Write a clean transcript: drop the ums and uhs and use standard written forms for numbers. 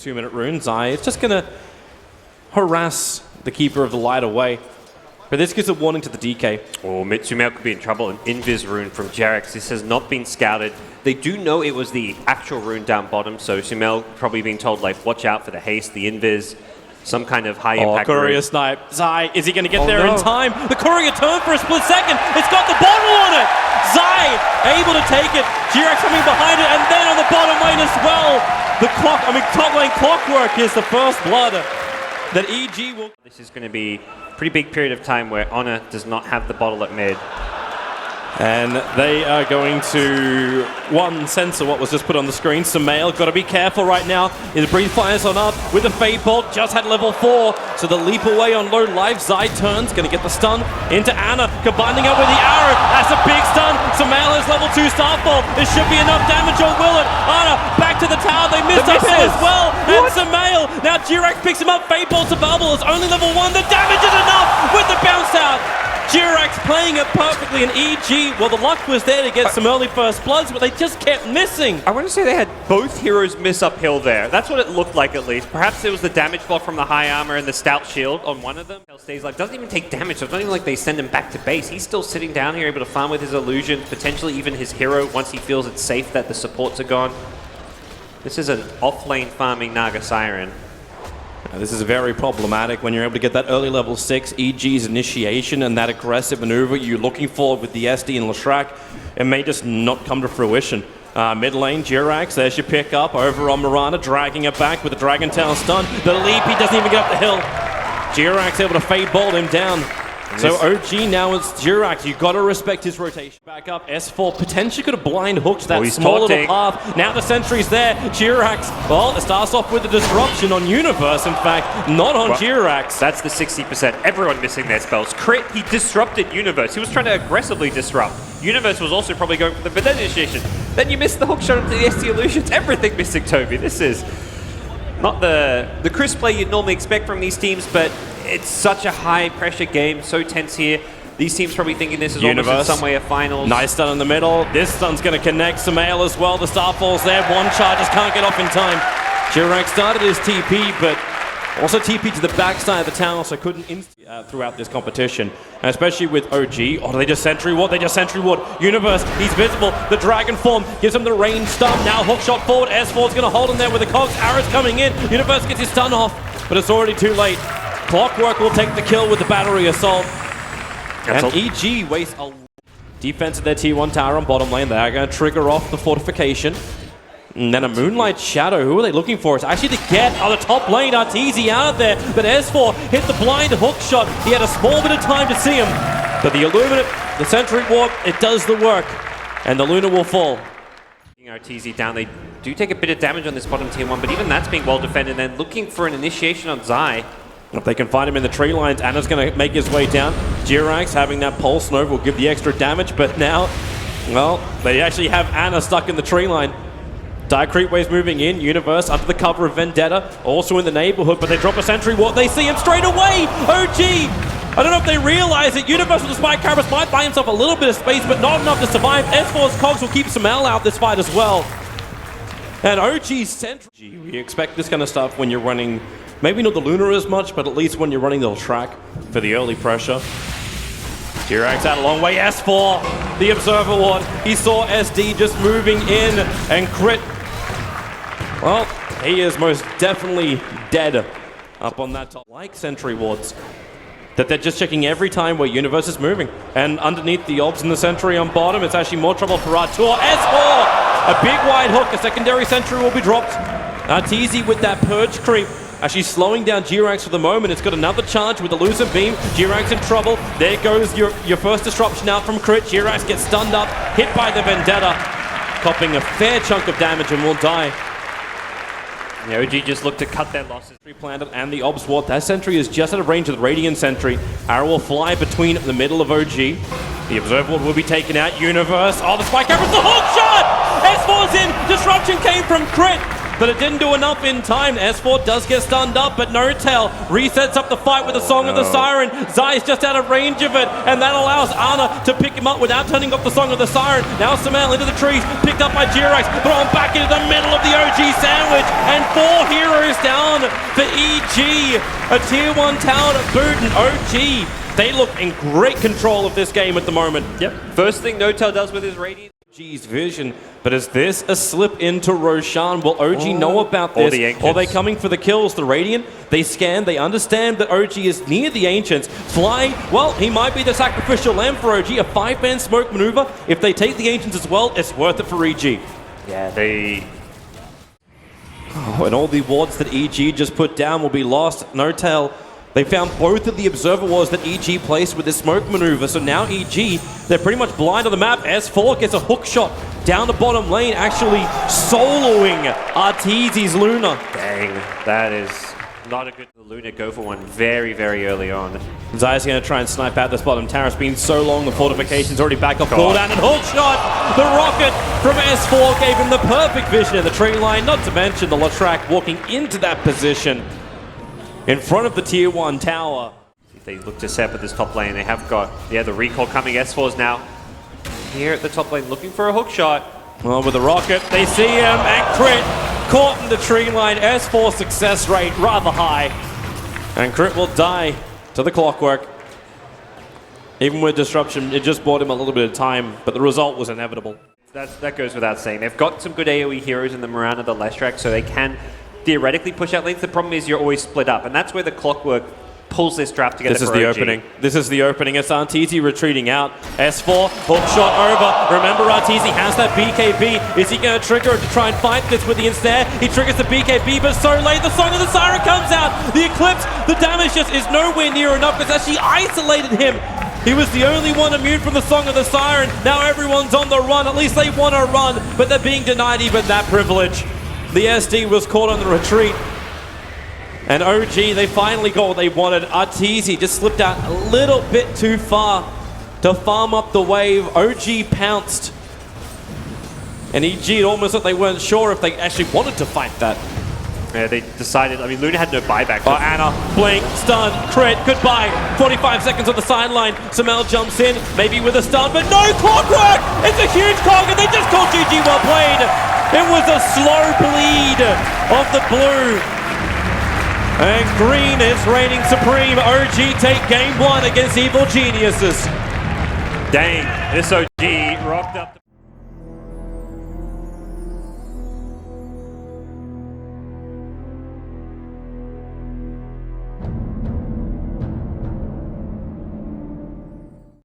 2-minute rune. Zai is just going to harass the Keeper of the Light away. But this gives a warning to the DK. Oh, Sumail could be in trouble. An Invis rune from Jerax. This has not been scouted. They do know it was the actual rune down bottom, so Sumail probably being told, like, watch out for the haste, the Invis, some kind of high impact Courier rune. snipe. Zai, is he going to get there in time? The Courier turned for a split second. It's got the bottle on it. Zai able to take it. Jerax coming behind it, and then on the bottom lane as well. The top lane clockwork is the first blood that EG will... This is going to be a pretty big period of time where Honor does not have the bottle at mid. And they are going to, censor what was just put on the screen. Sumail, got to be careful right now. His breathe fires on up with the Fade Bolt, just had level 4. So the leap away on low life. Zai turns, going to get the stun into Ana, combining up with the arrow. That's a big stun. Sumail has level 2 Starfall. There should be enough damage, or will it? Ana, back to the tower. They missed up here as well. And Sumail, now Jerax picks him up. Fade Bolt to bubble. It's only level 1. The damage is enough with the bounce out. Jerax playing it perfectly, and EG, well, the luck was there to get some early first bloods, but they just kept missing. I want to say they had both heroes miss uphill there. That's what it looked like, at least. Perhaps it was the damage block from the high armor and the stout shield on one of them. Stays like, doesn't even take damage, so it's not even like they send him back to base. He's still sitting down here, able to farm with his illusions, potentially even his hero once he feels it's safe that the supports are gone. This is an off-lane farming Naga Siren. This is very problematic when you're able to get that early level 6 EG's initiation and that aggressive maneuver you're looking for with the SD and Leshrac. It may just not come to fruition. Mid lane, Jerax, there's your pick up over on Mirana, dragging it back with the Dragon Tail stun. The leap, he doesn't even get up the hill. Jerax able to Fade Bolt him down. So OG now is Jerax. You've got to respect his rotation. Back up, S4 potentially could have blind hooked that small little path. Now the sentry's there. Jerax, well, it starts off with a disruption on Universe, in fact, not on Jerax. That's the 60%. Everyone missing their spells. Crit, he disrupted Universe. He was trying to aggressively disrupt. Universe was also probably going for the Vendetta initiation. Then you missed the hook shot into the SD illusions. Everything missing, Toby. This is not the crisp play you'd normally expect from these teams, but it's such a high-pressure game, so tense here. These teams probably thinking this is almost in some way a finals. Nice stun in the middle. This stun's going to connect Sumail as well. The Starfall's there. One charge just can't get off in time. Jerax started his TP, but also TP to the backside of the tower, so couldn't throughout this competition. And especially with OG. Oh, they just Sentry Ward. They just Sentry Ward. Universe, he's visible. The Dragon form gives him the range stun. Now hook shot forward. S4's going to hold him there with the cogs. Arrows coming in. Universe gets his stun off, but it's already too late. Clockwork will take the kill with the battery assault. And EG wastes a defense of their T1 tower on bottom lane. They are going to trigger off the fortification. And then a Moonlight Shadow. Who are they looking for? It's actually to get on the top lane. Arteezy out there. But S4 hit the blind hook shot. He had a small bit of time to see him. But the Illuminate, the Sentry Warp, it does the work. And the Luna will fall. Arteezy down. They do take a bit of damage on this bottom tier 1, but even that's being well defended. And then looking for an initiation on Zai. If they can find him in the tree lines, Ana's going to make his way down. Jerax having that Pulse Nova will give the extra damage, but now, well, they actually have Ana stuck in the tree line. Dire Creep Waves moving in, Universe under the cover of Vendetta, also in the neighborhood, but they drop a Sentry Ward. They see him straight away! OG! I don't know if they realize it. Universe with the Spike Carabas might buy himself a little bit of space, but not enough to survive. S4's cogs will keep Sumail out this fight as well. And OG's Sentry. We expect this kind of stuff when you're running, maybe not the Lunar as much, but at least when you're running the track for the early pressure. Jerax out a long way. S4, the Observer Ward. He saw SD just moving in and crit. Well, he is most definitely dead up on that top. Like Sentry Wards, that they're just checking every time where Universe is moving. And underneath the Obs and the Sentry on bottom, it's actually more trouble for Artur. S4! A big wide hook, a secondary Sentry will be dropped. Arteezy with that Purge creep. Actually slowing down Jerax for the moment. It's got another charge with the Lucid Beam. Jerax in trouble. There goes your first disruption out from crit. Jerax gets stunned up, hit by the Vendetta. Copping a fair chunk of damage and will die. The OG just looked to cut their losses. Planted and the Obs Ward. That Sentry is just out of range of the Radiant Sentry. Arrow will fly between the middle of OG. The Observer Ward will be taken out. Universe. Oh, the Spike Carabas, the hook shot! S4's in. Disruption came from crit. but it didn't do enough in time. S4 does get stunned up, but No Tail resets up the fight with the Song of the Siren. Zai's just out of range of it, and that allows Ana to pick him up without turning off the Song of the Siren. Now Samel into the trees, picked up by G.Rax, thrown back into the middle of the OG sandwich, and 4 heroes down for EG. A tier 1 tower to boot, and OG, they look in great control of this game at the moment. Yep. First thing No Tail does with his Radiant. OG's vision, but is this a slip into Roshan? Will OG know about this? Or are they coming for the kills? The Radiant, they scan, they understand that OG is near the Ancients. Fly, well, he might be the sacrificial lamb for OG, a 5-man smoke maneuver. If they take the Ancients as well, it's worth it for EG. Yeah, they... Oh, and all the wards that EG just put down will be lost. No Tail. They found both of the observer wards that EG placed with this smoke maneuver, so now EG, they're pretty much blind on the map. S4 gets a hook shot down the bottom lane, actually soloing Arteezy's Luna. Dang, that is not a good... Luna go for one very, very early on. Zai's going to try and snipe out this bottom tower. It's been so long, the fortification's already back off cooldown, and hook shot! The rocket from S4 gave him the perfect vision in the tree line, not to mention the Latrak walking into that position in front of the tier 1 tower. If they look to set up at this top lane, they have got, the recall coming. S4's now here at the top lane looking for a hook shot. Well, with the rocket, they see him, and Crit caught in the tree line. S4 success rate rather high. And Crit will die to the clockwork. Even with disruption, it just bought him a little bit of time, but the result was inevitable. That goes without saying. They've got some good AoE heroes in the Miranda, the Leshrac, so they can theoretically push out lanes. The problem is you're always split up, and that's where the clockwork pulls this draft together. This is the opening. This is the opening. It's Arteezy retreating out. S4, hook shot over. Remember, Arteezy has that BKB. Is he going to trigger it to try and fight this with the ensnare? He triggers the BKB, but so late. The Song of the Siren comes out. The Eclipse, the damage just is nowhere near enough because actually isolated him. He was the only one immune from the Song of the Siren. Now everyone's on the run. At least they want to run, but they're being denied even that privilege. The SD was caught on the retreat. And OG, they finally got what they wanted. Arteezy just slipped out a little bit too far to farm up the wave. OG pounced. And EG, it almost like they weren't sure if they actually wanted to fight that. Yeah, they decided, I mean, Luna had no buyback. Oh, Ana, blink, stun, crit, goodbye. 45 seconds on the sideline. Samel jumps in, maybe with a stun, but no clockwork! It's a huge clock, and they just called GG well played. It was a slow bleed of the blue. And green is reigning supreme. OG take game 1 against Evil Geniuses. Dang, this OG rocked up the